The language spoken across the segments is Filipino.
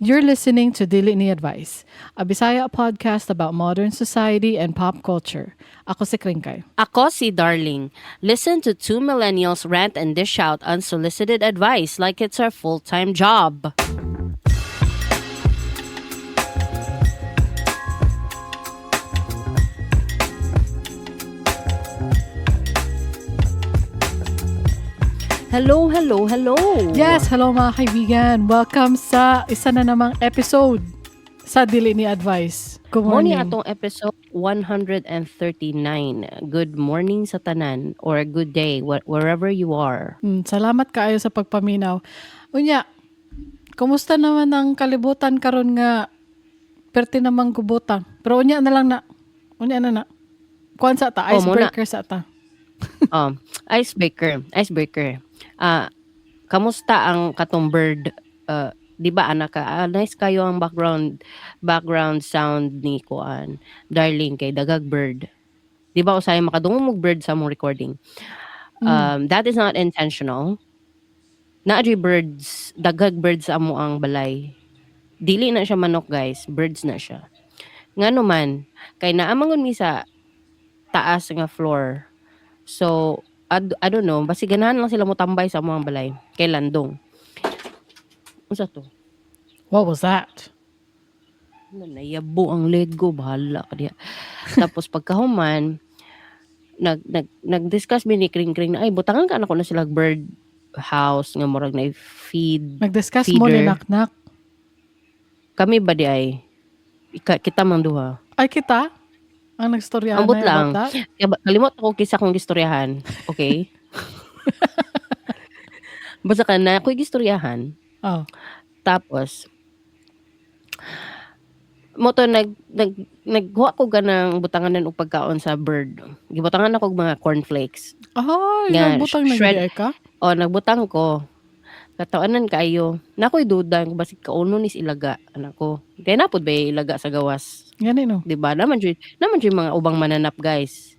You're listening to Dili Ni Advice, a Bisaya podcast about modern society and pop culture. Ako si Kringkay. Ako si Darling. Listen to two millennials rant and dish out unsolicited advice like it's our full-time job. Hello, hello, hello. Yes, hello mga kaibigan. Welcome sa isa na namang episode sa Dili Ni Advice. Good Mo ni morning. atong episode 139. Good morning sa tanan or good day wherever you are. Salamat kaayo sa pagpaminaw. Unya, kumusta naman ang kalibutan karon nga perti namang gubotang? Pero unya na lang na. Unya na na. Kuan sa ta, Oh, muna. icebreaker sa ta. Icebreaker. Kamusta ang katong bird? Di ba anak ka? Nice kayo ang background sound ni Kuan. Darling kay dagag bird. Di ba usay makadungog mong bird sa mong recording? That is not intentional. Naadri birds, dagag birds sa amo ang balay. Dili na siya manok guys, birds na siya. Ngano man, kay naamangon mi sa taas nga floor. So, I don't know, basi ganahan lang sila mo tambay sa mga balay. Kay landong. Unsa to? What was that? Nayabo ang Lego, bahala ka diya. Tapos pagkahuman, nag-discuss mi ni Kring na, ay, butangan ka na ko na sila bird house, nga murag na feed. Nag-discuss mo ni Feeder. Naknak. Kami ba di ay? Kita mang duha. Ay kita? Ang nagstorya Ambot na lang. about that? Kalimot ako kisa kong gistoryahan. Okay? Basta ka na ako'y gistoryahan. Oh. Tapos, mo to naghuwa ko ganang butangan og pagkaon sa bird. Gibutangan ako og mga cornflakes. Ay, Nga, nagbutang na shred- gid ka? O nagbutang ko. Katawanan kayo. Nako'y duda kung basig kauno nis ilaga anak ko. Kaya napod ba ilaga sa gawas? Gani no. 'Di ba? Naman jud mga ubang mananap guys.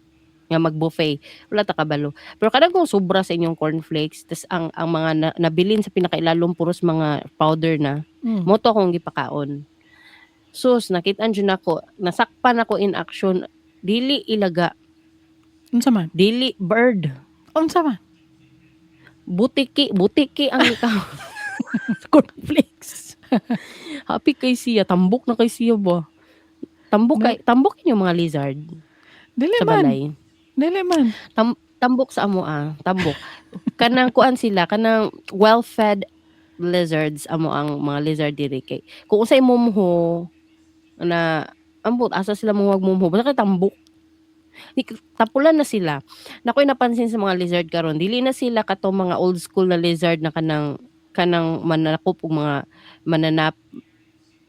Nga mag-buffet. Wala ta kabalo. Pero kadang kung sobra sa inyong cornflakes, tas ang mga nabilin sa pinakailalom puros mga powder na, mo to akong gipakaon. Sus, nakitaan dyan ako, nasakpan ako in action, dili ilaga, Unsa man? dili bird, Unsa man? butiki ang ikaw. Cornflakes. Happy kay siya, tambok na kay siya ba? Tambok yung mga lizard Dili sa man. balay. Dili man. Tambok sa amo tambok. Kanang kuan sila, kanang well-fed lizards amo ang mga lizard diri kay. Kung usay mumho na ambot asa sila mong mumho, basta kay tambok. Tapulan na sila. Nakoy napansin sa mga lizard karon, dili na sila kato mga old school na lizard na kanang mananakop og mga mananap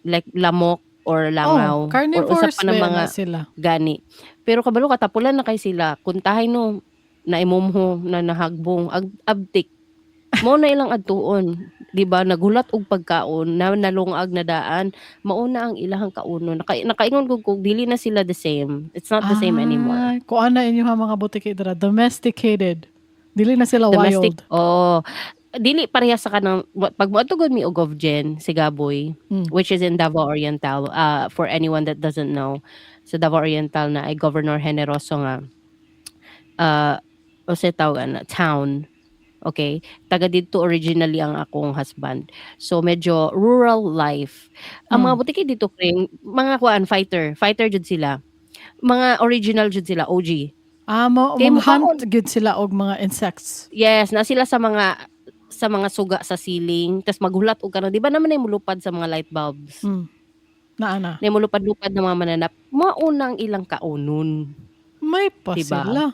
like lamok or langaw or carnivores usa pa na ba mga na sila? gani. Pero kabalo katapulan na kay sila. Kuntahay no na imumho na nahagbong abtik. Mo na ilang adtuon, di ba? Nagulat og pagkaon na nalungag na daan, mauna ang ilahang kauno. Nakaingon ko dili na sila the same. It's not the same anymore. Kuan na inyo mga butiki dira, domesticated. Dili na sila Domestic. wild. Dili pareha sa kanang pag moatugod mi og Govgen si Gaboy, which is in Davao Oriental. For anyone that doesn't know, sa Davao Oriental na ay Governor Generoso nga o sa tawag town. Okay? Taga dito originally ang akong husband. So medyo rural life. Ang mga butiki dito kring mga kuan fighter jud sila. Mga original jud sila, OG. Mo Kay hunt gid sila og mga insects. Yes, na sila sa mga suga sa ceiling, tas maghulat og karon, di ba naman ay mulupad sa mga light bulbs. Naana. Na mulupad-lupad ng mga mananap, maunang ilang kaunon. May pa Diba? sila.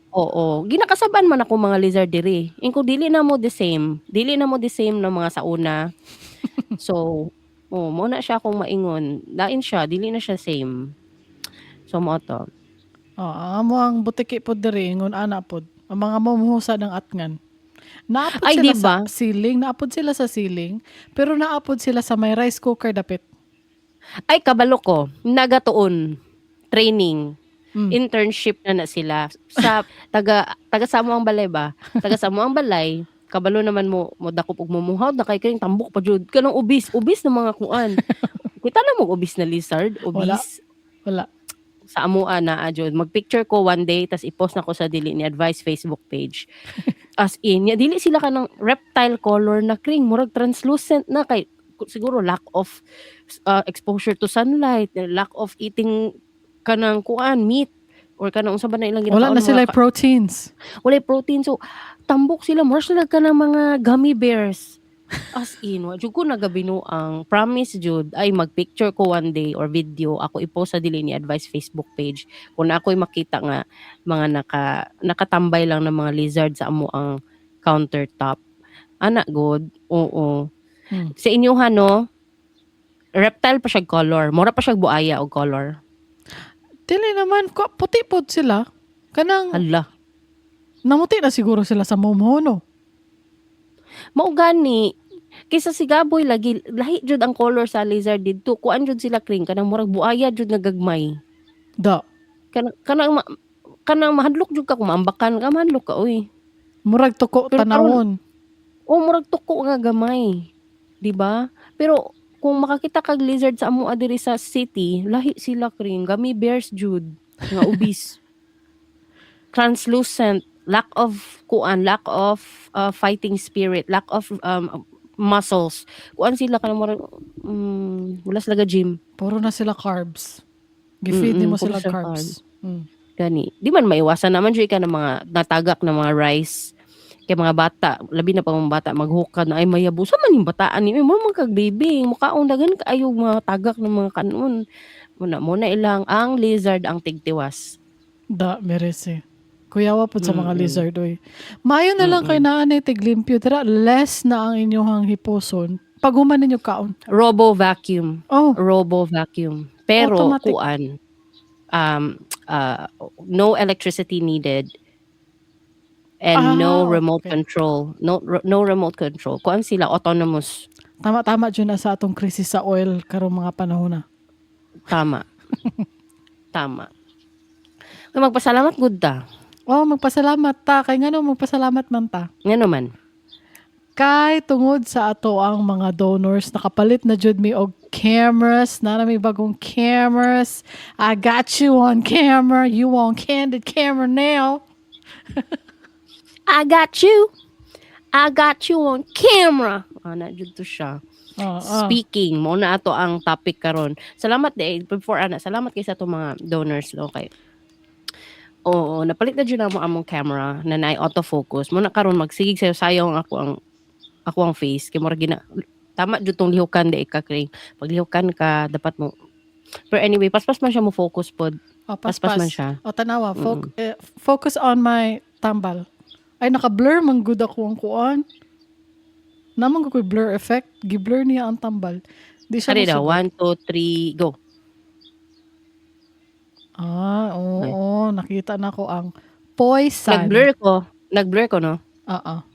Oo, ginakasaban man ako mga lizard diri. Ingko dili na mo the same na mga sa una. So, mo na siya akong maingon. Lain siya, dili na siya same. So mo to. Amo ang butiki pod diri ingon ana pod. Ang mga mamumusa ng atngan. Naapod Ay, sila diba? sa ceiling, pero naapod sila sa may rice cooker dapit. Ay, kabalo ko, nagatuon, training, internship na sila sa taga Samuang Balay ba? Taga Samuang Balay, Kabalo naman mo dakop og mumuhaw na kay kring tambok pa jud. Kanang ubis na mga kuan. Kita na mo ubis na lizard, Wala. ubis Wala. sa amuan na jud. Mag-picture ko one day tas i-post na ko sa dili ni advice Facebook page. As in, ya dili sila kanang reptile color na kring murag translucent na kay siguro lack of exposure to sunlight, lack of eating kanang kuan meat or kanang unsa ba na ilang Wala na ginakaon sila mga proteins. walay protein. So tambok sila more sila kanang mga gummy bears. As in, wa jud ko nagabinuang promise jud ay mag-picture ko one day or video ako i-post sa dili ni advice Facebook page kung ako'y makita nga mga nakatambay lang ng mga lizard sa amo ang countertop. Ana good. Oo. Hmm. Sa inyohan no, reptile pa siya color. Mura pa siya buaya og color. Dili naman, puti po sila. Kanang, Hala. namuti na siguro sila sa mumuno. Mao gani kaysa si Gaboy lagi lahi jud ang color sa lizard didto. Kuan jud sila kring kanang murag buaya jud nga gagmay. Da. Kanang mahadlok jud ka kung maambakan ka mahadlok ka oy. Murag tuko Pero tanawon. O murag tuko nga gamay. Di ba? Pero kung makakita kag lizard sa amo diri sa city, lahi sila kring gummy bears jud nga obese. Translucent, lack of fighting spirit, lack of muscles. Kuan sila kanang murag wala sila ga gym. Puro na sila carbs. Gifeed nimo puro sila sila carbs. Gani. Di man maiwasan naman jud ka ng mga natagak na mga rice. Kay mga bata, labi na pa mga bata maghukad na ay mayabo. Sa man yung bataan ni mo kag baby, mukaong dagan kaayo mga tagak ng mga kanon. Muna ilang ang lizard ang tigtiwas. Da, merese. Kuyawa po sa mga lizard, oy. Mayo na lang kay naanay tiglimpyo. Tara, less na ang inyong hiposon. Pag human ninyo kaon. Robo vacuum. Oh, Pero Automatic. kuan no electricity needed and no remote okay. control. No remote control. Kuan sila autonomous. Tama-tama dyan na sa atong krisis sa oil karong mga panahon na. Tama. Kaya magpasalamat gud ta. Oh, magpasalamat ta. Kay nga no, magpasalamat man ta. Nga naman. Kay tungod sa ato ang mga donors, nakapalit na jud mi og cameras. Na may bagong cameras. I got you on camera. You on candid camera now. I got you on camera. Ana jud to siya. Speaking mo na ato ang topic karon. Salamat salamat kay sa ato mga donors no kay. Oo, napalit na jud na mo among camera na naay autofocus. Mo na karon magsigig sayo ako ang face kay murag gina tama jud tong lihukan di ka kring. Pag lihukan ka dapat mo. Pero anyway, paspas man siya mo focus pod. Paspas man siya. O tanawa, focus on my tambal. Ay naka-blur man gud ako ang kuan. Naman ko blur effect, gi-blur niya ang tambal. Di siya Kari daw, masugod. 1, 2, 3, go. Oo, nakita na ko ang poison. Nag-blur ko, no? Oo.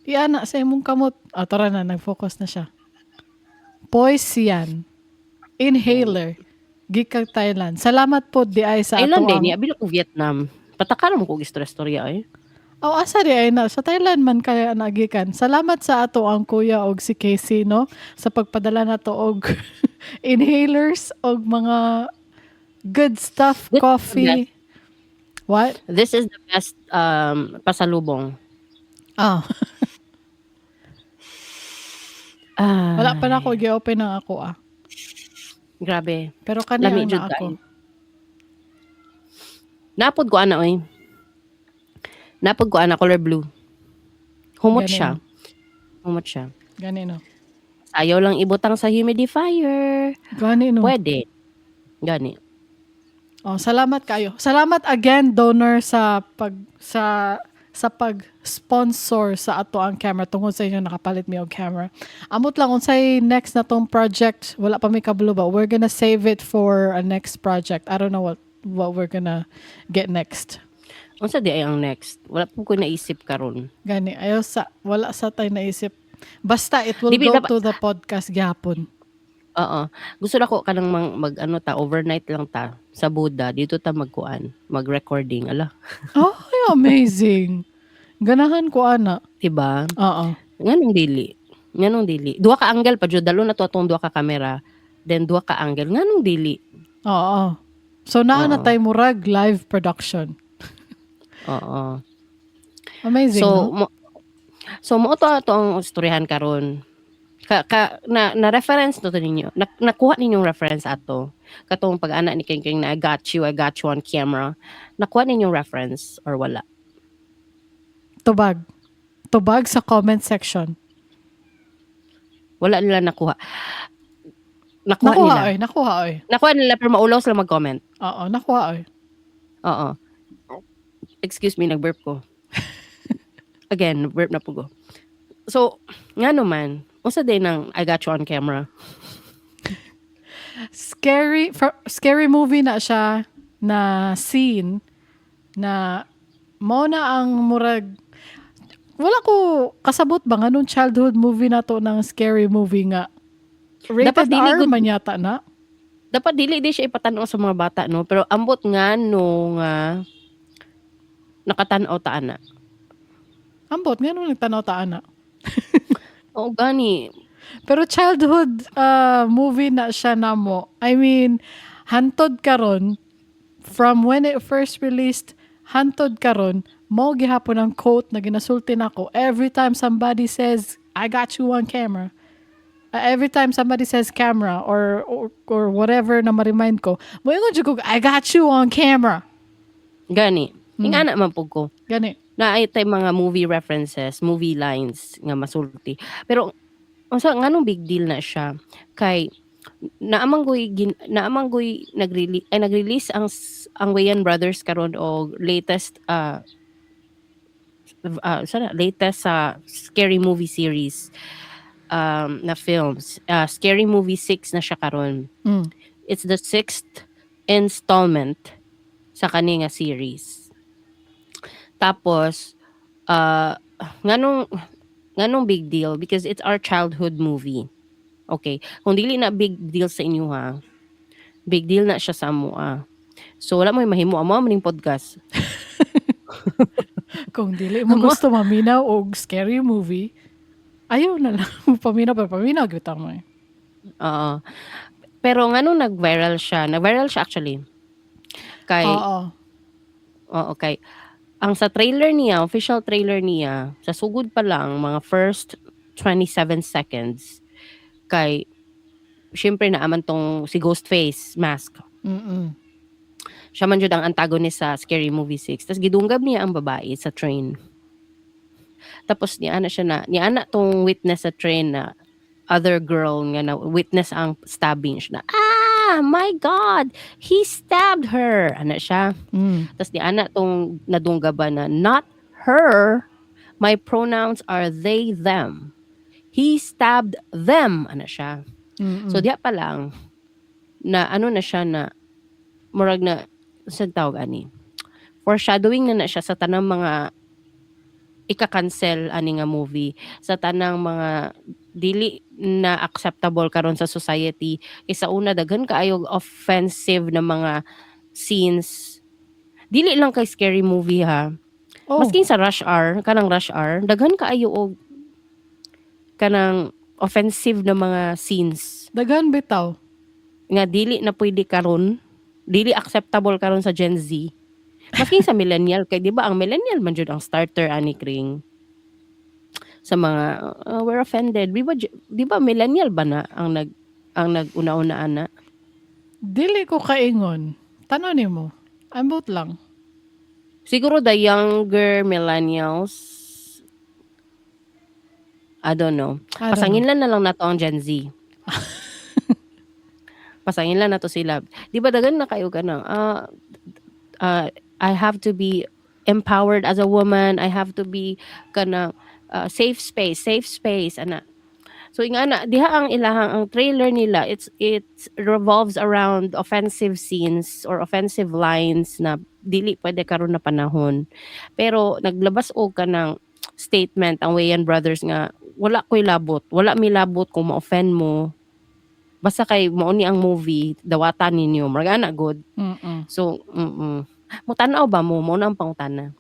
Iyan na sa imong kamot. Tara na, nag-focus na siya. Poison. Inhaler. Gikag Thailand. Salamat po di ay sa Thailand ato ang... niya, bilo ko Vietnam. Pataka mo ko istorya ay. Asa di ay na. Sa Thailand man kaya nagikan. Salamat sa ato ang kuya og si Casey, no? Sa pagpadala na to og inhalers og mga good stuff, coffee. What? This is the best pasalubong. Wala pa na ako gi-open ng ako Grabe. Pero kanya Lami na jud ako. Napod ko ana oy. Color blue. Humot siya. Gani no. Ayaw lang ibutang sa humidifier. Gani no. Pwede. Gani. Salamat kayo. Salamat again donor sa pag-sponsor sa ato ang camera tungod sa inyo nakapalit mi og camera. Amot lang unsay next na tong project, wala pa may kabalo ba. We're gonna save it for a next project. I don't know what we're gonna get next. Unsa di ay ang next? Wala po ko naisip karon. Gani, wala sa tayo naisip. Basta it will Dibi, go to the podcast gyapon. Oo. Gusto na ko kanang overnight lang ta sa Buddha dito ta mag-recording ala. Oh, amazing. Ganahan ko ana. Diba? Oo. Nganong dili. Duha ka angle pa jud, dalo na to atong duha ka camera. Then duha ka angle. Nganong dili? Oo. So naa na Oo. tay murag live production. Oo. Amazing, no? Mo to ang istoryahan karon. Na reference to ninyo. Nakuha ninyong reference ato. Katong pag-ana ni King na I got you on camera. Nakuha ninyong reference or wala? Tubag. Tubag sa comment section. Wala nila nakuha. Nakuha nila. Nakuha nila pero maulaw sila mag-comment. Oo, nakuha oy. Oo. Excuse me, nag-burp ko. Again, burp na po ko. So, nga naman, usa din ng I got you on camera. Scary movie na siya na scene na mo na ang murag wala ko kasabot ba nga nung childhood movie na to ng scary movie nga rated R man yata na. Dapat dili di siya ipatanaw sa mga bata, no? Pero ambot nga nung nakatanaw ta ana. Ambot nga nung nagtanaw ta ana. Oo, gani. Pero childhood movie na siya na mo. I mean, hantod karon from when it first released, hantod karon mo gihapon ang quote na ginasulti nako every time somebody says I got you on camera. Every time somebody says camera or whatever na ma-remind ko, mo ingon jud ko I got you on camera. Gani. Ingana man pug ko. Gani. Na ay tay mga movie references, movie lines nga masulti. Pero unsa nganong big deal na siya kay naamanggoy nag-release ang Wayans Brothers karon og latest latest scary movie series na films. Scary Movie 6 na siya karon. It's the 6th installment sa kani nga series. Tapos nganong big deal because it's our childhood movie. Okay, kung dili na big deal sa inyo ha, big deal na siya sa amo. So wala mo mahimo amo maning podcast. Kung dili mo gusto maminaw og scary movie, ayaw na lang paminaw gyud mo. Oo. Pero nganong nag-viral siya actually. Kay okay. Ang sa trailer niya, official trailer niya, sa sugod pa lang mga first 27 seconds kay syempre naaman tong si Ghostface mask. Siya man jud ang antagonist sa Scary Movie 6. Tapos gidunggab niya ang babae sa train. Tapos niya na tong witness sa train na other girl nga na witness ang stabbing siya na, my God, he stabbed her. Ana siya. Tapos niya tong nadunggaban na, not her, my pronouns are they, them. He stabbed them. Ana siya. So diya pa lang na na siya na murag na sa tawag ani. Foreshadowing na siya sa tanang mga ika-cancel ani nga movie, sa tanang mga dili na acceptable karon sa society. Isa una daghan kaayo offensive na mga scenes. Dili lang kay scary movie ha. Maski sa Rush Hour, daghan kaayo og kanang offensive na mga scenes. Daghan bitaw. Nga dili na pwede karon, dili acceptable karon sa Gen Z. Maski sa millennial kay di ba ang millennial man jud ang starter ani Kring. Sa mga we're offended. Di ba millennial ba na ang nag-una-una ana? Dili ko kaingon. Tanong nimo. Ambot lang. Siguro the younger millennials, I don't know. Pasangin lang na lang nato ang Gen Z. Pasangin lang nato sila. Di ba dagan na kayo ganang I have to be empowered as a woman. I have to be kanang safe space ana. So ingana diha ang ilahang ang trailer nila, it revolves around offensive scenes or offensive lines na dili pwede karon na panahon. Pero naglabas og kanang statement ang Wayans Brothers nga wala ko'y labot, wala mi labot kung ma-offend mo. Basta kay mao ni ang movie, dawatan ninyo, murag ana good. So, mo tanaw ba mo na ang pangutana?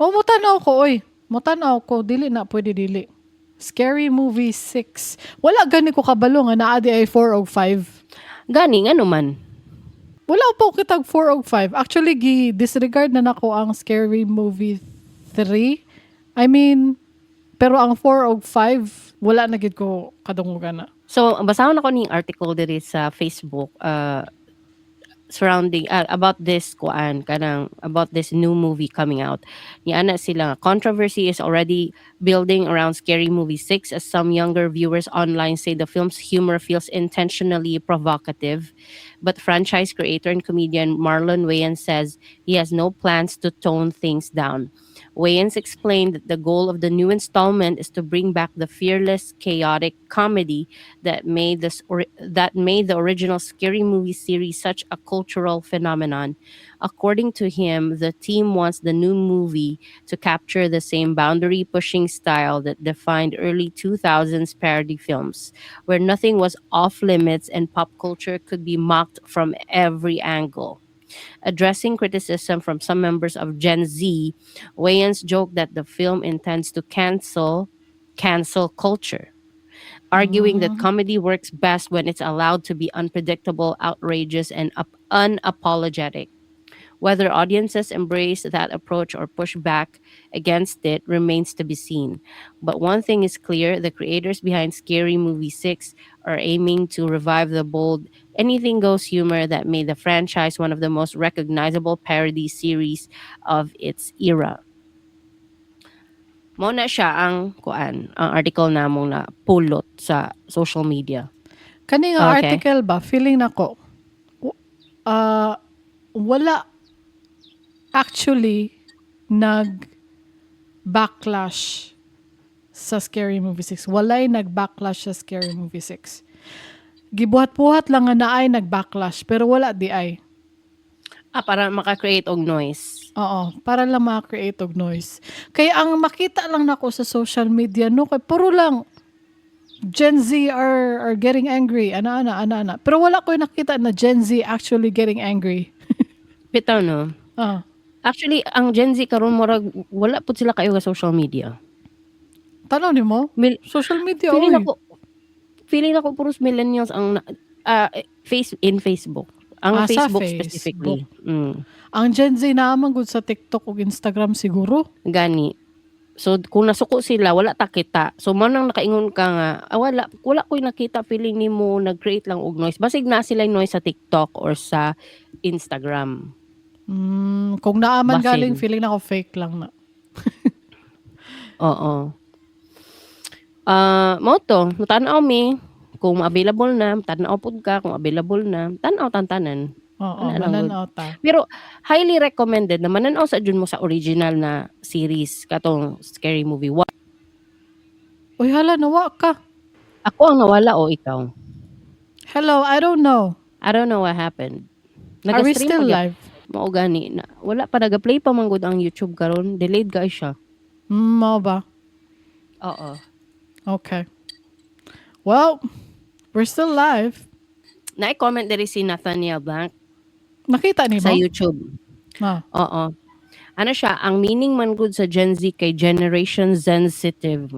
Mo tanaw ko oy. Motanaw ko, dili na, pwede dili. Scary Movie 6. Wala gani ko kabalo nga naa di ay 4 o 5. Gani ano man. Wala po kitag 4 o 5. Actually, disregard na nako ang Scary Movie 3. I mean, pero ang 4 o 5, wala na gid ko kadungugan na. So basahon ako ning article diri sa Facebook surrounding about this about this new movie coming out. Ana sila controversy is already building around Scary Movie 6 as some younger viewers online say the film's humor feels intentionally provocative. But franchise creator and comedian Marlon Wayans says he has no plans to tone things down. Wayans explained that the goal of the new installment is to bring back the fearless, chaotic comedy that made the original Scary Movie series such a cultural phenomenon. According to him, the team wants the new movie to capture the same boundary-pushing style that defined early 2000s parody films, where nothing was off-limits and pop culture could be mocked from every angle. Addressing criticism from some members of Gen Z, Wayans joked that the film intends to cancel culture, arguing that comedy works best when it's allowed to be unpredictable, outrageous, and unapologetic. Whether audiences embrace that approach or push back against it remains to be seen. But one thing is clear, the creators behind Scary Movie 6 are aiming to revive the bold, anything goes humor that made the franchise one of the most recognizable parody series of its era. Mo na siya ang article namong na pulot sa social media. Kani nga Okay. article ba, feeling nako, wala actually nag-backlash sa Scary Movie 6. Walay nag-backlash sa Scary Movie 6. Gibuhat-buhat lang nga naay nag-backlash, pero wala di ay. Para maka-create og noise. Oo, para lang ma-create og noise. Kaya ang makita lang nako sa social media, no, kay puro lang Gen Z are getting angry. Ana. Pero wala ko nakita na Gen Z actually getting angry. Bitaw no? Ah. Actually, ang Gen Z karon murag wala pud sila kayo sa social media. Tanaw ni mo? Mil- Social media, feeling oy. ako puros millennials ang Facebook. Ang Sa Facebook Facebook. specifically. Ang Gen Z naman good sa TikTok o Instagram siguro. Gani. So kung nasuko sila wala ta kita. So man nang nakaingon ka nga, wala ko'y nakita, feeling nimo nag-create lang og noise. Basig na sila yung noise sa TikTok or sa Instagram. Kung naaman Basin. galing, feeling na ako fake lang na. Oo. Mo to, tanaw mi kung available na, tanaw pud ka kung available na, tanaw tantanan. Oo, Ano lang, mananaw ta. Pero highly recommended na mananaw sa jud mo sa original na series katong Scary Movie 1. Uy, hala, nawa ka. Ako ang nawala o ikaw? Hello, I don't know. I don't know what happened. Are we Nag-stream still pa gyud. live? Mao gani na wala pa nag-play pa man gud ang YouTube karon, delayed guys siya. Mo ba? Oo. Okay. Well, we're still live. Na-comment diri si Nathaniel Blank Nakita ni sa mo? YouTube. Ah. Oo. Ano siya, ang meaning man gud sa Gen Z kay generation sensitive.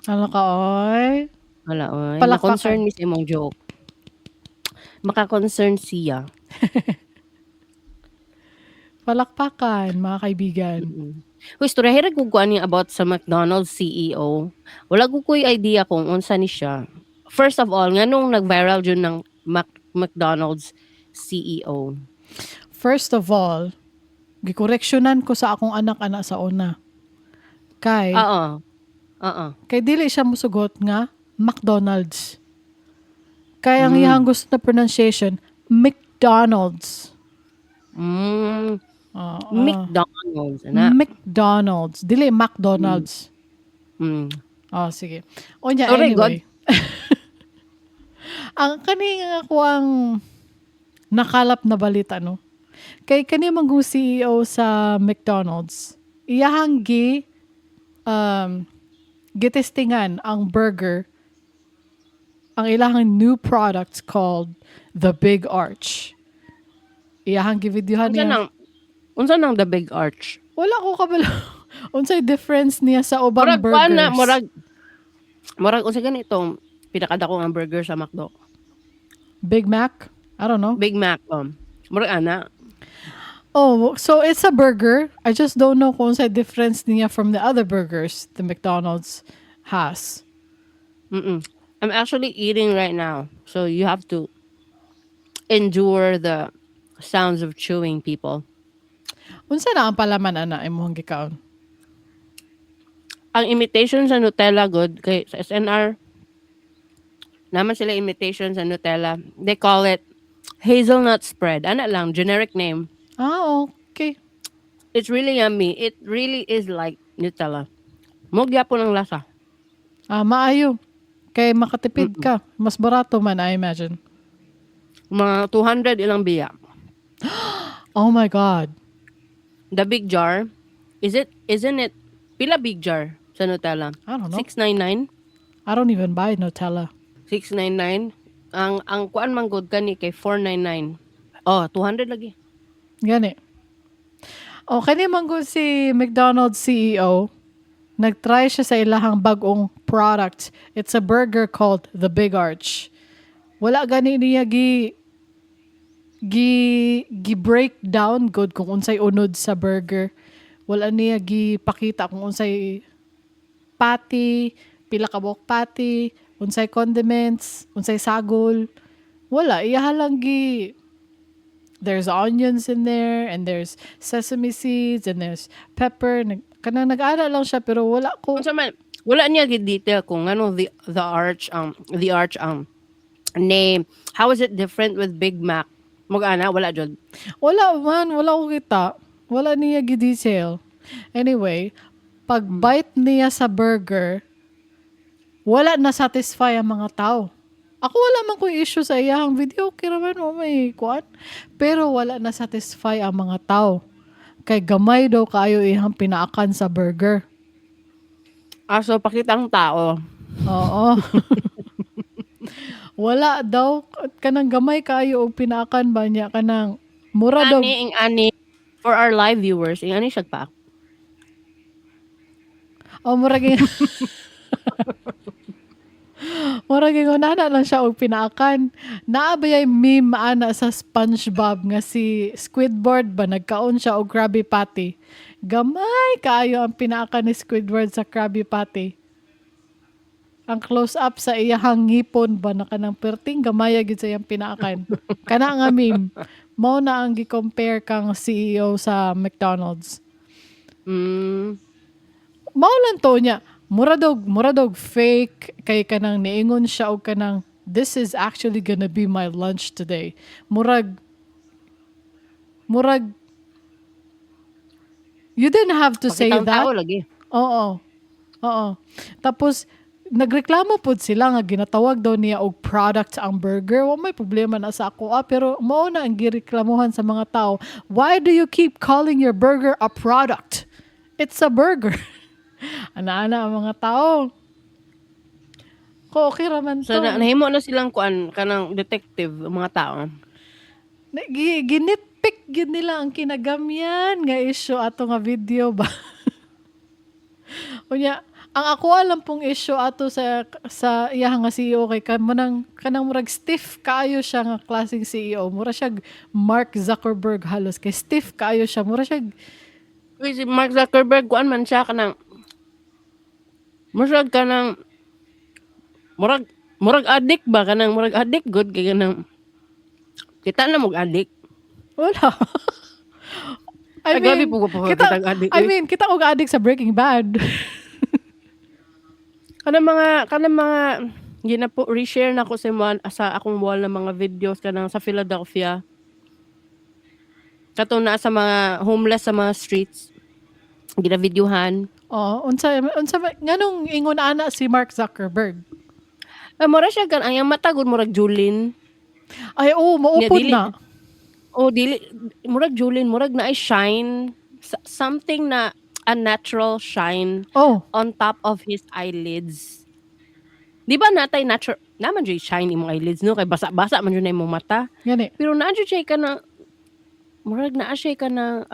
Ano ka, oy? Wala oy. Palakpakan. Na-concern mi sa imong joke. Maka-concern siya. Palakpakan, mga kaibigan. Uy, istorya ko kuan about sa McDonald's CEO. Wala ko ko'y idea kung unsa ni siya. First of all, nganong nag-viral jud ng McDonald's CEO. First of all, gikoreksyonan ko sa akong anak-anak sa una. Kay Oo. dili siya musugot nga McDonald's. Kay ang iyang gusto na pronunciation, McDonald's. McDonald's. Ana. McDonald's. Dili McDonald's. Oh, sige. O niya, Sorry, anyway. Ang kani nga ako ang nakalap na balita, no? Kay kani mang CEO sa McDonald's, iyahang gitestingan ang burger, ang ilahang new products called The Big Arch. Iyahang givideohan niya. Unsa nang The Big Arch? Wala ko kabalo. Unsay difference niya sa ubang Murag kuan na, burgers? murag unsa ganitong pinakadako nga burger sa McDo. Big Mac? I don't know. Big Mac, murag ana. Oh, so it's a burger. I just don't know kung unsay difference niya from the other burgers the McDonald's has. Mm. I'm actually eating right now, so you have to endure the sounds of chewing, people. Unsa na ang palaman ana imong gikaon? Ang imitation sa Nutella good kay sa SNR naman sila imitation sa Nutella. They call it hazelnut spread. Ana lang, generic name. Ah, okay. It's really yummy. It really is like Nutella. Mogya po ng lasa. Ah, maayo. Kay makatipid ka. Mas barato man, I imagine. Mga 200 ilang biya. Oh my God. The big jar, isn't it, pila big jar sa Nutella? I don't know. 699? I don't even buy Nutella. 699? Ang kuan man good kani kay 499. Oh, 200 lagi. Gani. O, kani manggo si McDonald's CEO, nagtry siya sa ilahang bagong product. It's a burger called The Big Arch. Wala gani niya gi break down good kung unsay unod sa burger. Wala niya pakita kung unsay patty, pila ka buok patty, unsay condiments, unsay sagol. Wala, iya lang there's onions in there, and there's sesame seeds, and there's pepper. Kanang nag-ara lang siya, pero wala ko. Unsa man, wala niya gid detail kung ano the arch name. How is it different with Big Mac? Mag-ana, wala jud. Wala man, wala ko kita. Wala niya gi-detail. Anyway, pag bite niya sa burger, wala na satisfy ang mga tao. Ako wala man kong issue sa iyang video. Okay naman mo may kuan. Pero wala na satisfy ang mga tao. Kay gamay daw kayo iyang pinaakan sa burger. So pakitang tao. Oo. Wala daw. Kanang gamay kayo og pinaakan ba niya. Kanang mura daw. Ani, for our live viewers, ani siya pa. O mura Mura gingunana lang siya og pinaakan. Naabayay meme ana sa SpongeBob nga si Squidward ba nagkaon siya og Krabby Patty. Gamay kaayo ang pinaakan ni Squidward sa Krabby Patty. Ang close up sa iyahang ngipon ba na kanang perting gamaya gid sa iyang pinaakan. Kana nga meme. Mao na ang gi-compare kang CEO sa McDonald's. Mao lang to niya. Muradog fake kay kanang niingon siya og kanang this is actually gonna be my lunch today. Murag you didn't have to say Pakitang that. tao lagi. Oo. Tapos nagreklamo pod sila nga ginatawag daw niya og product ang burger. Wa may problema na sa ako pero mao na ang gireklamuhan sa mga tao. Why do you keep calling your burger a product? It's a burger. Ana-ana ang mga tao. Ko okay raman to. So nahimo na silang kuan kanang detective ang mga tao. Ginitpick gid nila ang kinagamyan nga issue ato nga video ba. Unya, ang ako alam pong issue ato sa iya nga CEO kay kanang murag stiff kaayo siya nga klaseng CEO. Mura siya Mark Zuckerberg halos kay stiff kaayo siya. Mura siya Uy, si Mark Zuckerberg kuan man siya kanang murag addict ba kanang murag addict good kay kanang kita na mog addict. wala. Grabe po kitang addict. Kita og addict sa Breaking Bad. kanang mga ginapo reshare na ko sa akong wall ng mga videos kanang sa Philadelphia. Katong na sa mga homeless sa mga streets. Gina-videohan. unsa nganong ingon ana si Mark Zuckerberg? Mura siya ang yang matagod murag Julin. Ay maupod na. Dili murag Julin, murag na ay shine something na a natural shine on top of his eyelids. Di ba natay natural naman jud shine imong eyelids no kay basa-basa man jud na imong mata. Gani. Pero naa jud siya ka na murag naa siya ka na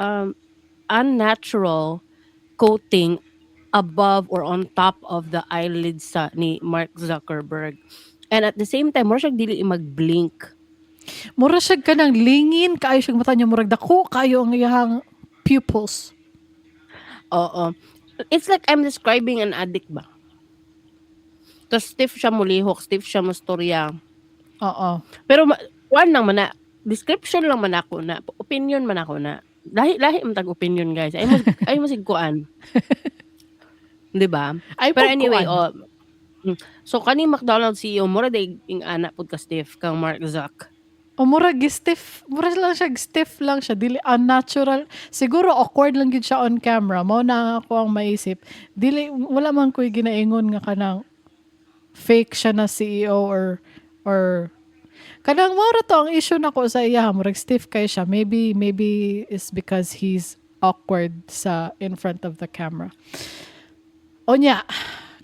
unnatural coating above or on top of the eyelids sa ni Mark Zuckerberg. And at the same time, mura siya dili mag-blink. Mura siya ka ng lingin, kaayo siya mata niya, murag dako, kayo ang iyang pupils. Oo. It's like I'm describing an addict ba? Tapos stiff siya mulihok, stiff siya mustorya. Oo. Pero kuan lang man na, description lang man ako na, opinion man ako na. Lahi man tag opinion guys. Ay mo sig kuan. 'Di ba? Ay, Pero anyway, pagkuan. so kani McDonald's CEO mura day ing anak pud ka stiff kang Mark Zuck. O mura stiff, mura lang siya, stiff lang siya, dili unnatural. Siguro awkward lang gid siya on camera. Mao na ako ang maisip. Dili wala man ko'y ginaingon nga kanang fake siya na CEO or kanang mura to ang issue nako sa iya, murag stiff kay siya. Maybe it's because he's awkward sa in front of the camera. Onya,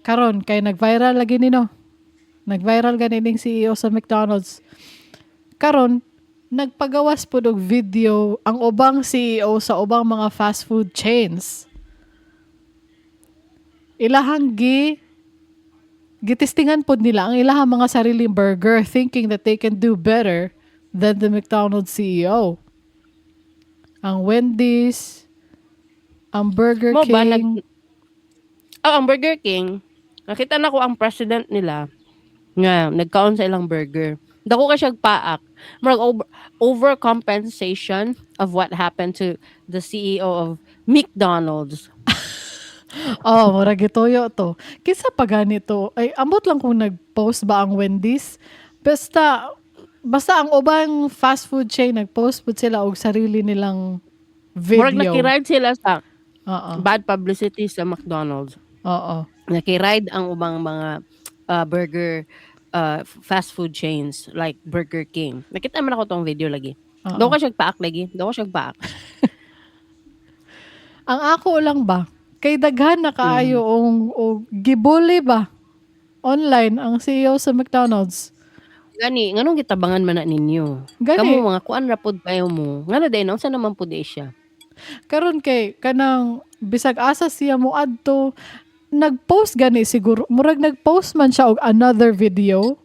karon kay nag-viral lagi nino. Nag-viral ganing CEO sa McDonald's. Karon nagpagawas pud og video ang ubang CEO sa ubang mga fast food chains. Ilahang gitistingan pud nila ang ilahang mga sariling burger, thinking that they can do better than the McDonald's CEO. Ang Wendy's, ang Burger Mo ba King. ang Burger King, nakita na ko ang president nila nga nagkaon sa ilang burger. Dako ka siya paak. Murag overcompensation of what happened to the CEO of McDonald's. Oh, murag gitoyo to. Kisa pa ganito, ay ambot lang kung nag-post ba ang Wendy's. Basta ang ubang fast food chain nag-post pud sila og sarili nilang Murag video. nakiride sila sa Oo. bad publicity sa McDonald's. Oo. Nakiride ang ubang mga burger fast food chains like Burger King. Nakita man ako tong video lagi. Oo. Daw ka siya paak lagi. Daw ka siya paak. Ang ako lang ba, kay daghan na kaayo og gibuli ba online ang CEO sa McDonald's. Gani, nganong gitabangan man na ninyo? Gani. Kamo mga kuan ra pud kayo mo. Ngano day unsa naman pud siya? Karon kay kanang bisag asa siya mo adto, nag-post gani siguro. Murag nag-post man siya og another video.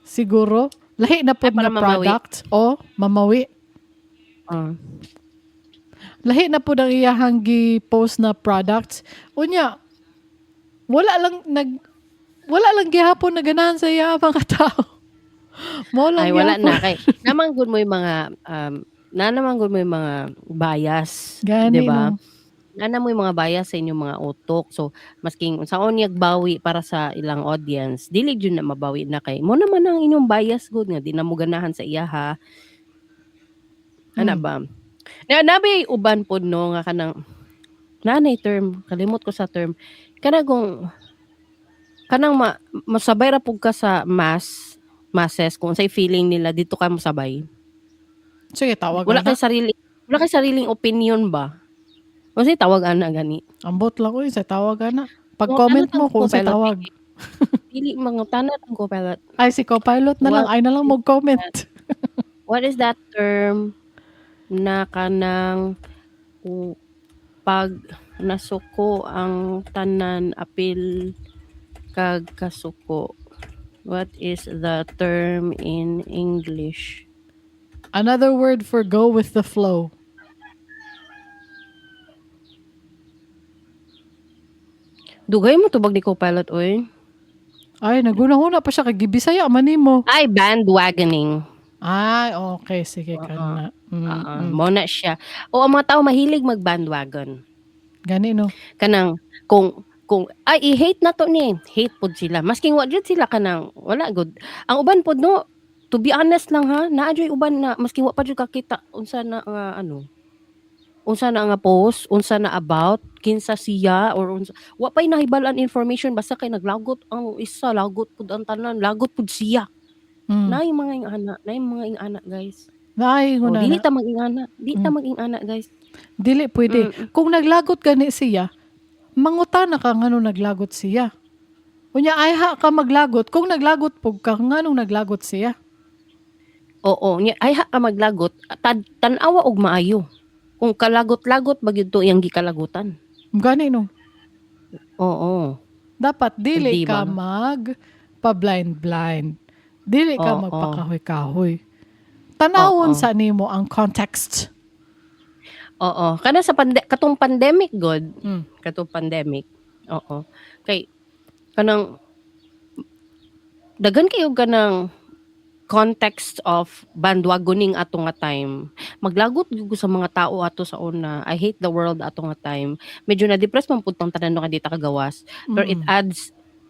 Siguro. Lahi na pud para na mamawi. product. O, mamawi. Lahi na pud ang iyahang gi-post na product. Unya, wala lang gihapon na ganahan sa iya mga tao. Mo lang Ay wala gihapon. na kay naman gud mo yung mga naman gud mo yung mga bias, Gani, di ba? no? Nana mo yung mga bias sa inyong mga utok. So masking unsaon yag bawi para sa ilang audience, dili jud na mabawi na kay mo naman ang inyong bias gud nga di na mo ganahan sa iya ha. Ana ba? Nabay uban pod no nga kanang nanay term, kalimot ko sa term. Kanang masabay ra pug ka sa masses kung say feeling nila dito ka masabay. Sige, tawag Wala na. kay sariling opinion ba? O say tawag ana gani. Ambot lang ko sa tawag na. Kung Pag-comment ano mo kung sa Copilot, tawag. Dili mga tanat ang Copilot. Ay, si Copilot na lang. Ay na lang mag-comment. What is that term na kanang pag nasuko ang tanan apil kag kasuko? What is the term in English? Another word for go with the flow. Dugay mo tubag ni Copilot oy. Ay, naguna-huna pa siya. Kagibisaya, manimo. Ay, bandwagoning. Ay, okay. Sige ka na. Mo na siya. O ang mga tao mahilig mag-bandwagon. Gani, no? Kanang kung ay i-hate na to ni. Hate pod sila. Masking wa jud sila kanang wala good. Ang uban pod no, to be honest lang ha, naa jud uban na masking wa pa jud kakita unsa na nga unsa na nga post, unsa na about, kinsa siya or unsa wa pay nahibalan information basta kay naglagot ang isa, lagot pud ang tanan, lagot pud siya. Naay mga ingana guys. Naay ko na. Dili ta mag-ingana. Dili ta mag-ingana guys. Dili, pwede. Kung naglagot gani siya, mangutana ka nga nung naglagot siya. Kunya, ay ha ka maglagot. Kung naglagot po ka, nga nung naglagot siya. Oo, ay ha ka maglagot, tan-awa og maayo. Kung kalagot-lagot ba gyud to iyang gikalagutan. Gani no. Oo, Dapat dili 'di ba? ka mag pa-blind-blind. Dili ka Oo, magpakahoy-kahoy. Tanawon oo, sa nimo ang context. oo. Kana sa katong pandemic god, Mm. katong pandemic, oo. Kay kanang daghan kayo kanang context of bandwagoning ato nga time. Maglagot gyud ko sa mga tao ato sa una. I hate the world ato nga time. Medyo na-depress man pud tong tanan no kay kagawas. Pero Mm.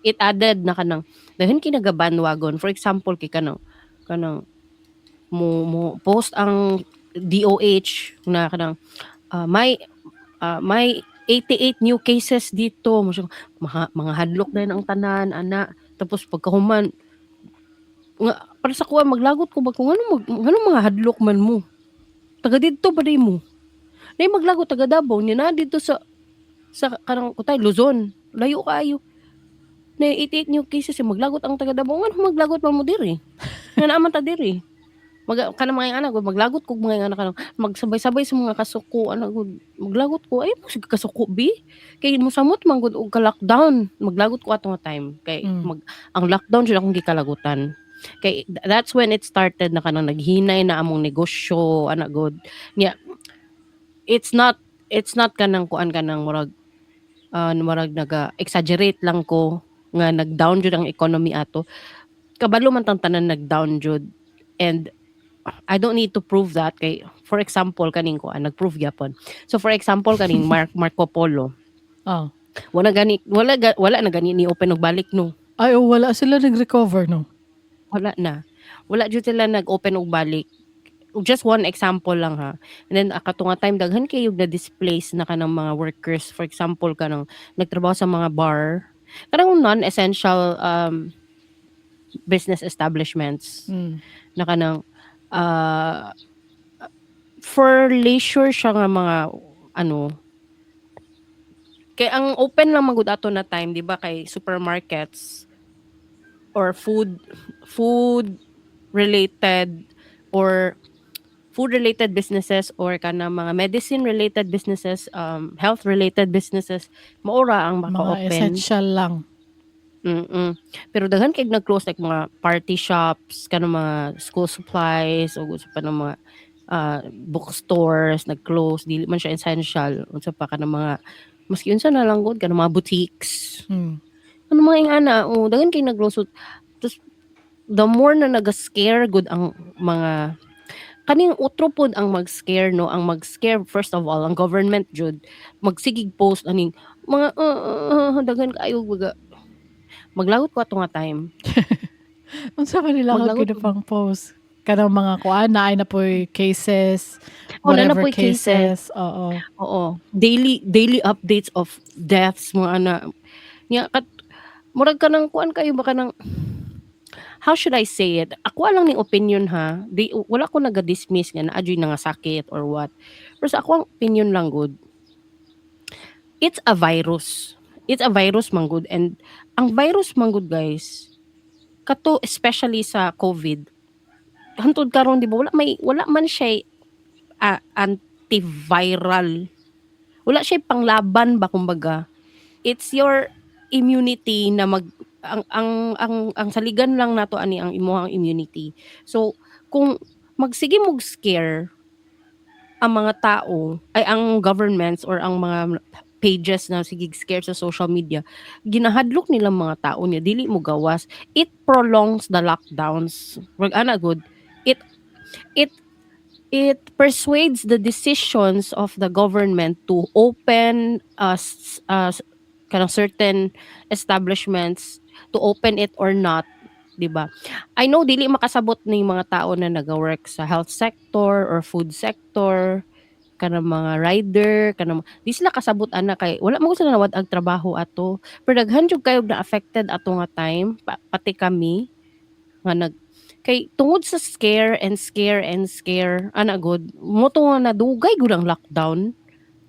it added na kanang dahil kinagabandwagon. For example, kay kanang mo post ang DOH na kanang may 88 new cases dito. Mga hadlok na ang tanan ana. Tapos pagkahuman nga para sa kuha maglagot ko ba kung ano mga hadlok man mo. Taga didto ba day mo? Nay maglagot taga Davao niya na dito sa kanang kutay Luzon. Layo kaayo. Na 88 new cases maglagot ang taga Davao. Ngano maglagot man mo diri? Nga naman ta diri. Kanang mga anak maglagot ko mga anak kanang magsabay-sabay sa mga kasuko anak gud maglagot ko ay mo sige kasuko bi kay mosamot man gud og ka-lockdown maglagot ko ato nga time kay Mm. ang lockdown jud akong gikalagutan kay that's when it started na kanang naghinay na among negosyo anak gud nya it's not kanang kuan kanang murag naga-exaggerate lang ko nga nag-down jud ang economy ato kabalo man tang tanan nag-down jud and I don't need to prove that kay for example kaning ko nag-prove gyapon. So for example kaning Marco Polo Ah. wala na gani ni open og balik no. Ay, oh, wala sila nag-recover, no? Wala na. Wala jud sila nag-open og balik. Just one example lang ha. And then kato nga time daghan kayo na displace na kanang mga workers for example kanang nagtrabaho sa mga bar kanang non-essential business establishments Mm. na kanang for leisure siya nga mga ano kay ang open lang magud ato na time di ba kay supermarkets or food related or food related businesses or kana mga medicine related businesses health related businesses maura ang Mga maka-open. essential lang. Pero daghan kay nag-close like mga party shops kanang mga school supplies o gusto pa ng mga bookstores nag-close dili man siya essential unsa pa kanang mga maski unsa na lang gud kanang mga boutiques Mm. ano mga ingana daghan kay nag-close tapos the more na naga-scare good ang mga kaning utro pod ang mag-scare no ang mag-scare first of all ang government jud magsigig post aning mga daghan kaayo baga maglagot ko ato nga time Unsa man nila ang maglagot pang post? Kanang mga kuan na ay na po'y cases, na whatever po'y cases. cases. Oo. Oo, daily updates of deaths mga ana. Nya murag ka ng kuan kayo baka ng how should I say it? Ako lang ning opinion ha. Wala ko naga-dismiss nga naadyoy na nga sakit or what. Pero sa ako ang opinion lang good. It's a virus. It's a virus man good and ang virus man good guys. Kato especially sa COVID. Hantod karon di ba wala man siya antiviral. Wala siya panglaban ba kumbaga. It's your immunity na ang saligan lang nato ani ang imong immunity. So kung magsige mog scare ang mga tao ay ang governments or ang mga pages na sige scare sa social media ginahadlok nila mga tao niya dili mo gawas it prolongs the lockdowns wag ana good it it it persuades the decisions of the government to open kanang certain establishments to open it or not, 'di ba? I know dili makasabot ning mga tao na naga-work sa health sector or food sector, kanang mga rider, di sila kasabot ana kay wala mo sila nawad ang trabaho ato. Pero daghan jud kayo na affected ato nga time, pati kami nga kay tungod sa scare ana god mo to nga nadugay gud ang lockdown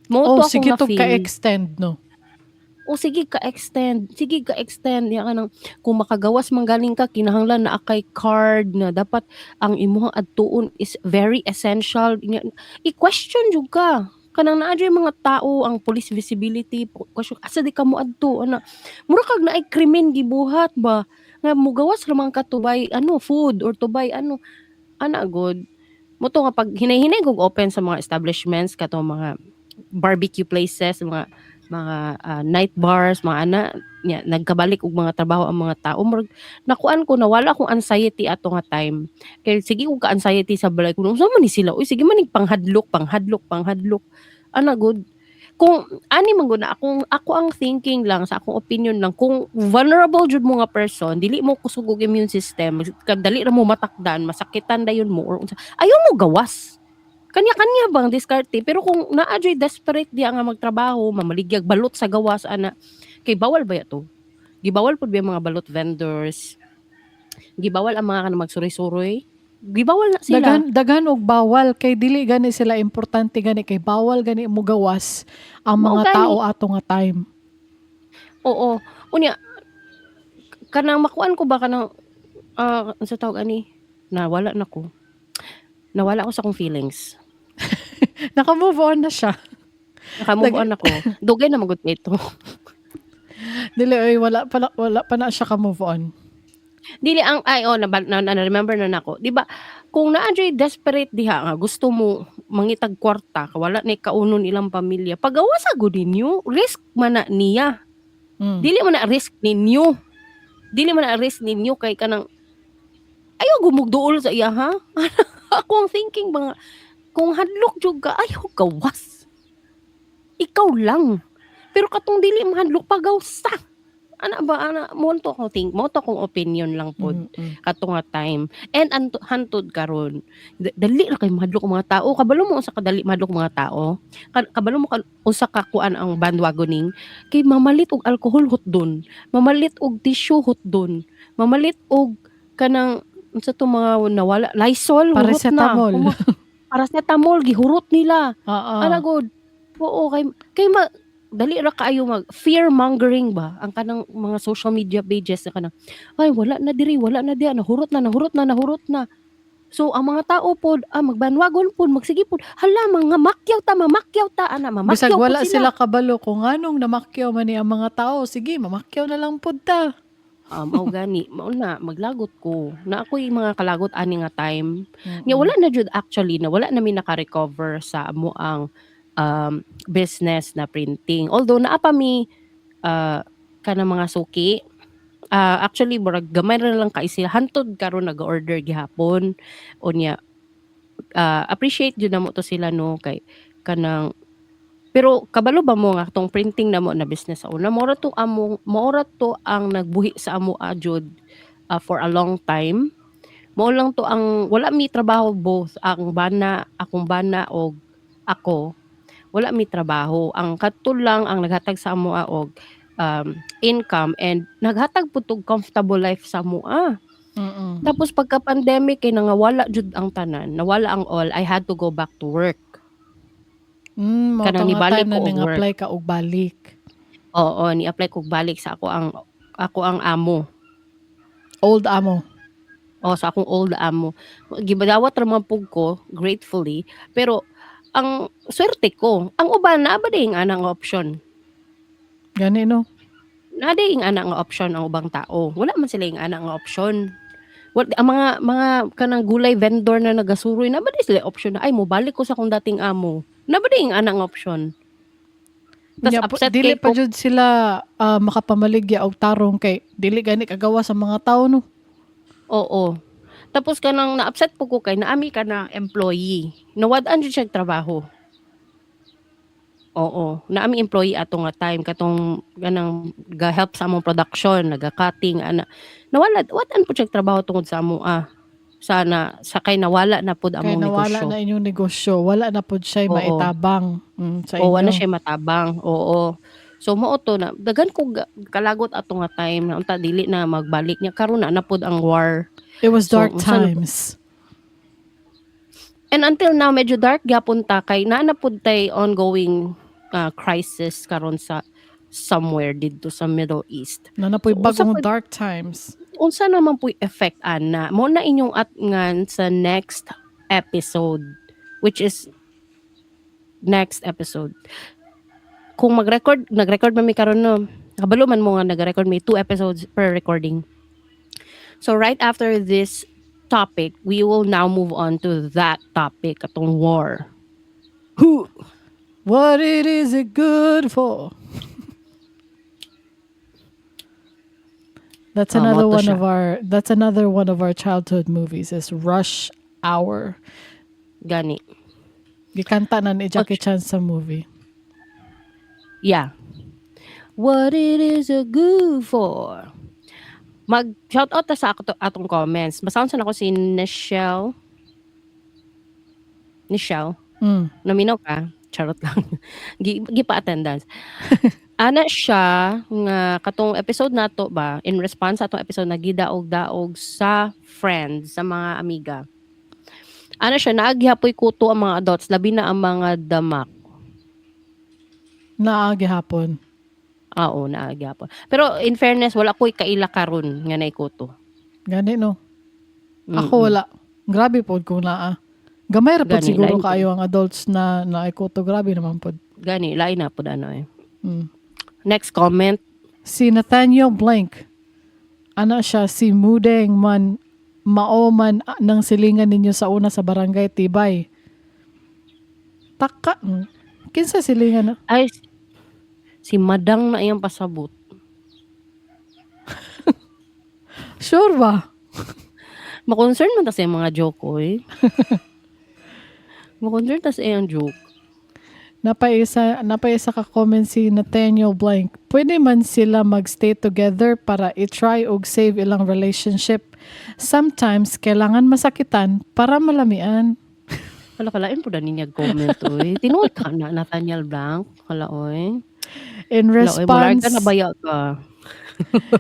mo Oh, to sige akong to na-feel ka-extend, no? o sige ka-extend ya kanang kung makagawas manggaling ka kinahanglan na akay card na dapat ang imong adtuon is very essential i-question jud ka kanang naa diyay mga tao ang police visibility question asa di ka moadto ana mura kag naay krimen gibuhat ba nga mogawas ra man ka to buy food or to buy ana god mo to nga pag hinay-hinay kog open sa mga establishments katong mga barbecue places mga night bars mga ana nya nagkabalik og mga trabaho ang mga tao murag nakuan ko na wala akong anxiety ato nga time kay sige og ka anxiety sa balay kun unsa man ni sila uy sige man ning panghadlok ana good kung ani man gud na ako ang thinking lang sa akong opinion lang kung vulnerable jud mo nga person dili mo kusog og immune system dali ra mo matakdan masakitan dayon mo or unsa ayaw mo gawas kanya-kanya bang diskarte pero kung naa jay desperate diya nga magtrabaho mamaligyag balot sa gawas ana kay bawal ba to gibawal pud ba mga balot vendors gibawal ang mga kanang magsuri-suroy gibawal na sila Daghan og bawal kay dili gani sila importante gani kay bawal gani mo gawas ang Mao mga gani. tao ato nga time. oo unya kanang makuan ko ba kanang sa tawag ani nawala ko sa akong feelings Naka-move on na siya. naka-move on ako dugay na magud ito Dili oy wala pa na siya ka-move on. dili ang na-remember na nako di ba kung naa jay desperate diha nga gusto mo mangitag kwarta wala ni kaunon ilang pamilya pagawa sa gud ninyo risk man na niya Mm. dili man na risk ninyo kay kanang ayaw gumugduol sa iya ha ako ang thinking mga kung hadlok jud ka ayaw gawas ikaw lang pero katong dili mahadlok pagawsa ana mo to akong opinion lang pod katong nga time and hantod karon dali ra kay mahadlok ang mga tao kabalo mo usa ka dali mahadlok mga tao kabalo mo usa ka kuan ang bandwagoning kay mamalit og alcohol hotdon mamalit og tissue hotdon mamalit og kanang unsa to mga nawala Lysol hurot na paracetamol gihurot nila ana god oo kay dali ra kaayo mag fear mongering ba ang kanang mga social media pages na kanang ay wala na diri wala na diya nahurot na so ang mga tao pod magbanwagon pod magsige pod hala mga mamakyaw ta ana mamakyaw Bisag pod wala sila kabalo kung anong namakyaw man ni ang mga tao sige mamakyaw na lang pud ta. mao gani mao na maglagot ko na ako'y mga kalagot ani nga time nya wala na jud actually na wala na mi naka-recover sa amo ang business na printing although naa pa mi kanang mga suki actually murag gamay ra lang kay sila hantod karon nag-order gihapon unya appreciate jud namo to sila no kay kanang pero kabalo ba mo nga tong printing namo na business sa una maura to ang nagbuhi sa amo jud for a long time mao lang to ang wala mi trabaho both akong bana og ako wala mi trabaho ang katul lang ang naghatag sa amo og income and naghatag pud og comfortable life sa amo tapos pagka pandemic kay nangawala jud ang tanan nawala ang all I had to go back to work Kanang kanang nibalik na ko og work apply ka og balik. oo ni-apply kog balik sa ako ang amo Old amo. sa akong old amo gibadawat ra man pug ko gratefully pero ang swerte ko ang uban naa ba ding ana nga option Gani no. naa ding ana nga option ang ubang tao wala man sila ing ana nga option ang mga kanang gulay vendor na nagasuroy na ba di sila option na ay mobalik ko sa akong dating amo na ba ding ana nga option tas upset Dili kay pa ko jud sila makapamaligya og tarong kay dili gani kagawa sa mga tao no. oo tapos kanang na-upset po ko kay naami ka na employee nawad-an jud siya trabaho oo naami employee ato nga time katong ganang ga-help sa among production naga-cutting ana nawala wat-an po siya trabaho tungod sa amo sana sakay nawala na pud Kay among nawala negosyo na inyong negosyo, wala na pud siya Oo. maitabang sa o wala inyo. siya matabang oo so mao to na dagan ko kalagot ato nga time na unta dili na magbalik niya karon na pud ang war It was So, dark unsa na- times. and until now medyo dark gyapon ta kay naa na pud tay ongoing crisis karon sa somewhere didto sa Middle East Nanapoy So, bagong usap- dark times. unsa naman po'y effect ana mo na inyong atngan sa next episode which is next episode. Kung nag-record man mi karon no. Kabalo man mo nga nag-record may 2 episodes per recording. So right after this topic, we will now move on to that topic, atong war. Who? What is it good for? That's another moto one siya. of our childhood movies is Rush Hour. Gani. Gikanta na ni Jackie Chan sa movie. Yeah. What it is a good for. Mag-shoutout ta sa atong comments. Basaon sa ako si Nichelle. Naminaw ka? Charot lang. Gipa attendance. Ana siya nga katong episode nato ba in response sa atong episode nagidaog-daog sa friends, sa mga amiga. Ana siya naagyapoy kuto ang mga adults labi na ang mga damak. Naagihapon. Oo, naagyapon. Pero in fairness wala ko'y kaila karon nga naikuto. Gani no. Ako wala. Grabe po kung naa. Gamay ra po Gani, siguro lain po. kaayo ang adults na naikuto. Grabe naman po. Gani, lain na po ano eh. Mm. Next comment. Si Nathaniel Blank. Ana siya si Mudeng man maoman ng silingan ninyo sa una sa barangay Tibay. Taka. Kinsa silingan na? Ay, si Madang na iyang pasabot. Sure ba? Makoncern man ta sa iyang mga joke eh. Makoncern ta sa iyang joke. Napaisa ka comment si Nathaniel Blank. Pwede man sila magstay together para i-try og save ilang relationship. Sometimes, kailangan masakitan para malamian. Hala, kalain po na niya comment oy. Tinuod ka na, Nathaniel Blanc. Hala, oy. In Hala, oy, mular response, ka, nabaya ka.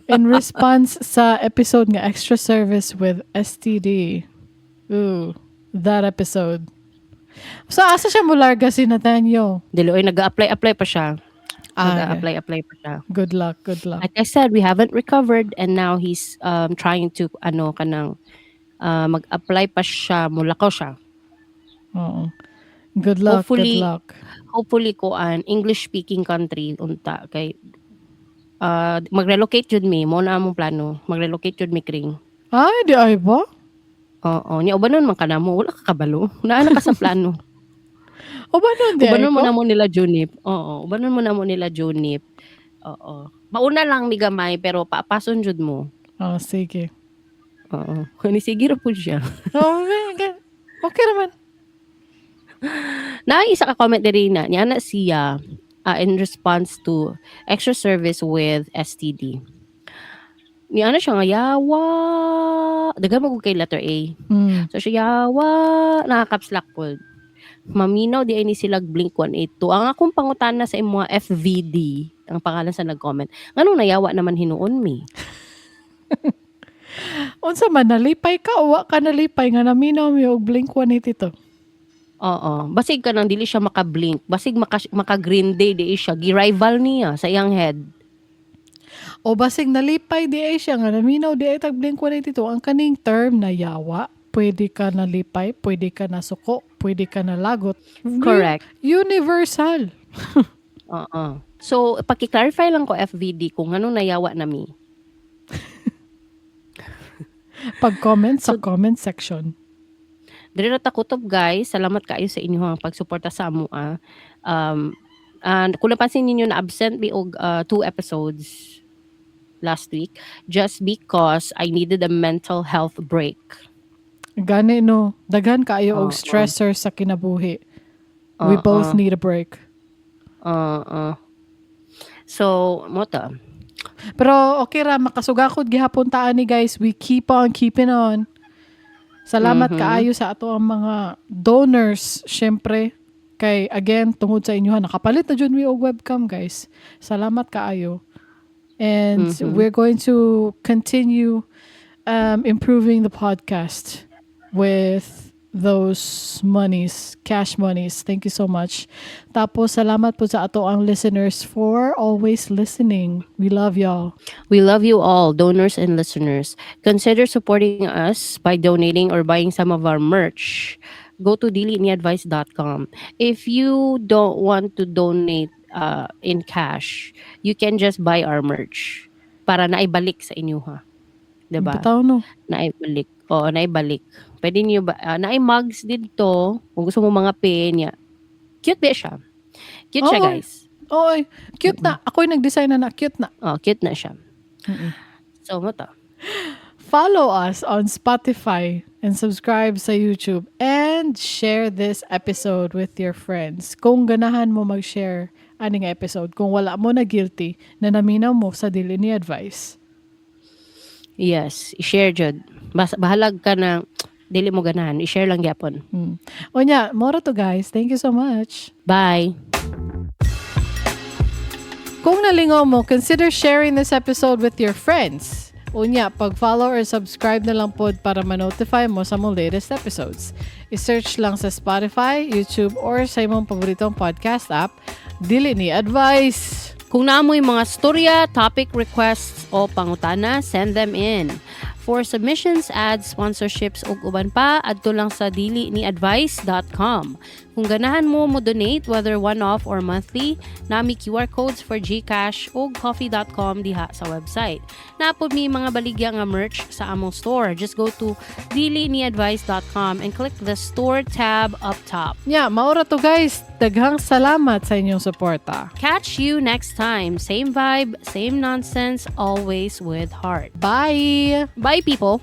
in response sa episode nga Extra Service with STD. Ooh, that episode. So, asa siya mularga si Nathaniel? Dili, oy, nag-apply pa siya. Ah, Nag-apply pa siya. good luck, good luck. Like I said, we haven't recovered and now he's trying to, mag-apply pa siya, mulakaw siya. Oo. Good luck, Hopefully- good luck. Hopefully ko an English-speaking country unta kay mag-relocate jud mi mo na among plano mag-relocate jud mi kring. Ay, di ay ba? Oo, nya ubanon man kanamo wala ka kabalo. Naana ka sa plano. O ba nun, di ay Ubanon mo ko? na mo nila Junip. Oo, ubanon mo na mo nila Junip. Oo. Mauna lang mi gamay pero paapason jud mo. Oh, sige. Oo. Ni sige ra pud siya. Okay, okay naman. Na isa ka comment diri na niya na siya in response to extra service with STD. Ni ano siya nga yawa. Dagan mo kay letter A. Mm. So siya yawa nakakaps lock pod. Maminaw di ay ni sila Blink 182. Ang akong pangutana sa imo mga FVD, ang pangalan sa nag-comment. Nganong nayawa naman hinuon mi? Unsa man, nalipay ka o wa ka nalipay nga naminaw mi og Blink-182. Oo. Basig ka nang dili siya maka-blink. Basig maka-green day di siya. Gi-rival niya sa iyang head. O basig nalipay di ay siya nga naminaw di ay tag Blink-182. Ang kaning term na yawa, pwede ka nalipay, pwede ka nasuko, pwede ka nalagot. Correct. Universal. Oo. So, paki-clarify lang ko FVD kung anong nayawa na mi. Pag-comment sa comment section. Diri ra ta kutob guys. Salamat kaayo sa inyong pagsuporta sa amo. Kung napansin ninyo na absent mi og 2 episodes last week just because I needed a mental health break. Gani no, daghan kaayo og Oo. stressor sa kinabuhi. We both need a break. So, mo ta. Pero okay ra, makasugakod gihapon ta ani guys. We keep on keeping on. Salamat kaayo sa ato ang mga donors, syempre. Kay again, tungod sa inyo nakapalit na jud mi og webcam guys. Salamat kaayo. And we're going to continue improving the podcast with those monies, cash monies. Thank you so much. Tapos salamat po sa ato ang listeners for always listening. We love y'all. We love you all, donors and listeners. Consider supporting us by donating or buying some of our merch. go to diliniadvice.com. If you don't want to donate in cash, you can just buy our merch para naibalik sa inyo ha. 'Di ba? Bitaw no. Naibalik. Oo, naibalik. Pwede niyo ba mugs dito kung gusto mo mga pen ya. Cute ba siya? Cute siya, Oo. guys. Oy, cute na. Ako'y nag-design na cute na. Oh, cute na siya. So, mo to. Follow us on Spotify and subscribe sa YouTube and share this episode with your friends. Kung ganahan mo mag-share aning episode, kung wala mo na guilty na naminaw mo sa Dili ni Advice. Yes, i-share jud. Bahalag ka na dili mo ganahan, i-share lang gyapon. Onya, moro to guys. Thank you so much. Bye. Kung nalingaw mo, consider sharing this episode with your friends. Unya, pag-follow or subscribe na lang pod para ma-notify mo sa mong latest episodes. I-search lang sa Spotify, YouTube, or sa imong paboritong podcast app, Dili ni Advice. Kung naamoy mga storya, topic requests o pangutana, send them in. For submissions, ads, sponsorships ug uban pa, adto lang sa diliniadvice.com. Kung ganahan mo donate whether one-off or monthly, nami QR codes for GCash ug coffee.com diha sa website. Napod mi mga baligya nga merch sa among store. Just go to diliniadvice.com and click the store tab up top. Nya, maura to guys. Daghang salamat sa inyong suporta. Catch you next time. Same vibe, same nonsense, always with heart. Bye! Bye, people.